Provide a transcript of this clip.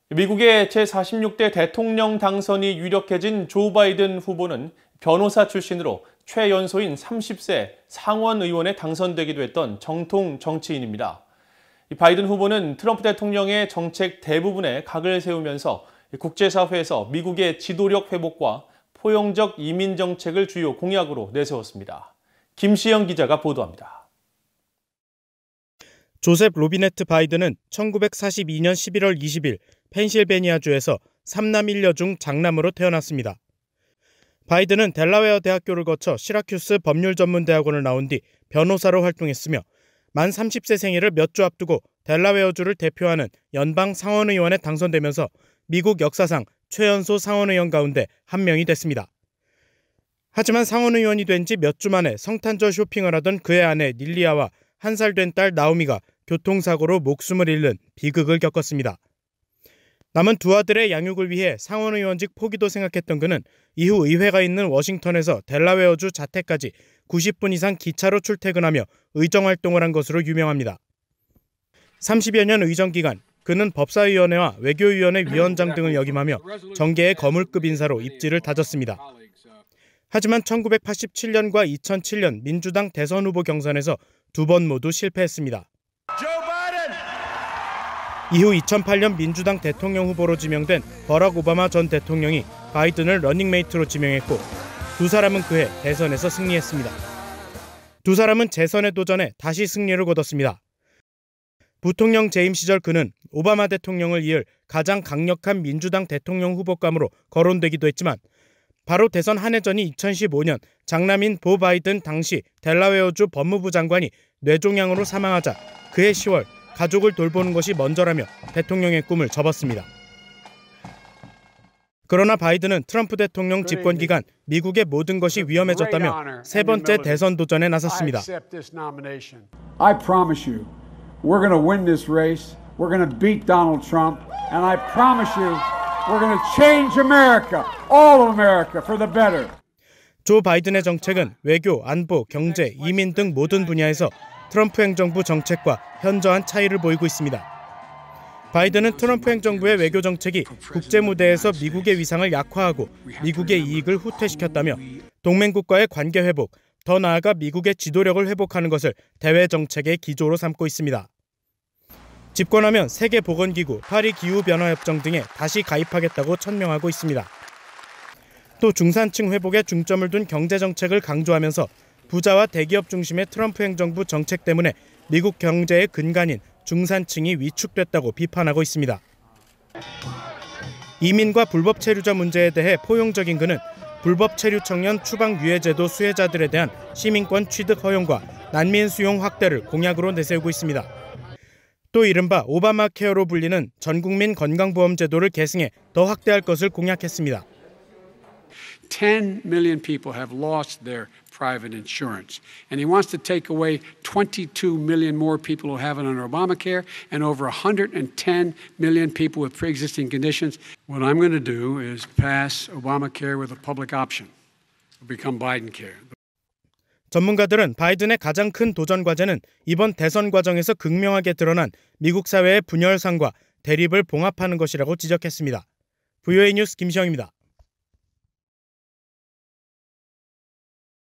미국의 제46대 대통령 당선이 유력해진 조 바이든 후보는 변호사 출신으로 최연소인 30세 상원 의원에 당선되기도 했던 정통 정치인입니다. 바이든 후보는 트럼프 대통령의 정책 대부분에 각을 세우면서 국제사회에서 미국의 지도력 회복과 포용적 이민 정책을 주요 공약으로 내세웠습니다. 김시영 기자가 보도합니다. 조셉 로비네트 바이든은 1942년 11월 20일 펜실베니아주에서 3남 1녀 중 장남으로 태어났습니다. 바이든은 델라웨어 대학교를 거쳐 시라큐스 법률전문대학원을 나온 뒤 변호사로 활동했으며 만 30세 생일을 몇 주 앞두고 델라웨어주를 대표하는 연방 상원의원에 당선되면서 미국 역사상 최연소 상원의원 가운데 한 명이 됐습니다. 하지만 상원의원이 된 지 몇 주 만에 성탄절 쇼핑을 하던 그의 아내 닐리아와 1살 된 딸 나오미가 교통사고로 목숨을 잃는 비극을 겪었습니다. 남은 두 아들의 양육을 위해 상원의원직 포기도 생각했던 그는 이후 의회가 있는 워싱턴에서 델라웨어주 자택까지 90분 이상 기차로 출퇴근하며 의정활동을 한 것으로 유명합니다. 30여 년 의정 기간, 그는 법사위원회와 외교위원회 위원장 등을 역임하며 정계의 거물급 인사로 입지를 다졌습니다. 하지만 1987년과 2007년 민주당 대선 후보 경선에서 두 번 모두 실패했습니다. 이후 2008년 민주당 대통령 후보로 지명된 버락 오바마 전 대통령이 바이든을 러닝메이트로 지명했고 두 사람은 그해 대선에서 승리했습니다. 두 사람은 재선에 도전해 다시 승리를 거뒀습니다. 부통령 재임 시절 그는 오바마 대통령을 이을 가장 강력한 민주당 대통령 후보감으로 거론되기도 했지만 바로 대선 한 해 전인 2015년 장남인 보 바이든 당시 델라웨어주 법무부 장관이 뇌종양으로 사망하자 그해 10월 가족을 돌보는 것이 먼저라며 대통령의 꿈을 접었습니다. 그러나 바이든은 트럼프 대통령 집권 기간 미국의 모든 것이 위험해졌다며 세 번째 대선 도전에 나섰습니다. I promise you, we're going to win this race. We're going to beat Donald Trump, and I promise you, we're going to change America, all of America, for the better. 조 바이든의 정책은 외교, 안보, 경제, 이민 등 모든 분야에서 트럼프 행정부 정책과 현저한 차이를 보이고 있습니다. 바이든은 트럼프 행정부의 외교 정책이 국제 무대에서 미국의 위상을 약화하고 미국의 이익을 후퇴시켰다며 동맹국과의 관계 회복, 더 나아가 미국의 지도력을 회복하는 것을 대외 정책의 기조로 삼고 있습니다. 집권하면 세계보건기구, 파리 기후변화협정 등에 다시 가입하겠다고 천명하고 있습니다. 또 중산층 회복에 중점을 둔 경제정책을 강조하면서 부자와 대기업 중심의 트럼프 행정부 정책 때문에 미국 경제의 근간인 중산층이 위축됐다고 비판하고 있습니다. 이민과 불법 체류자 문제에 대해 포용적인 그는 불법 체류 청년 추방 유예제도 수혜자들에 대한 시민권 취득 허용과 난민 수용 확대를 공약으로 내세우고 있습니다. 또 이른바 오바마 케어로 불리는 전국민 건강보험 제도를 계승해 더 확대할 것을 공약했습니다. 10 million people have lost their private insurance. And he wants to take away 22 million more people who have it under Obamacare and over 110 million people with pre-existing conditions. What I'm going to do is pass Obamacare with a public option. It'll become Biden-care. 전문가들은 바이든의 가장 큰 도전 과제는 이번 대선 과정에서 극명하게 드러난 미국 사회의 분열상과 대립을 봉합하는 것이라고 지적했습니다. VOA 뉴스 김시영입니다.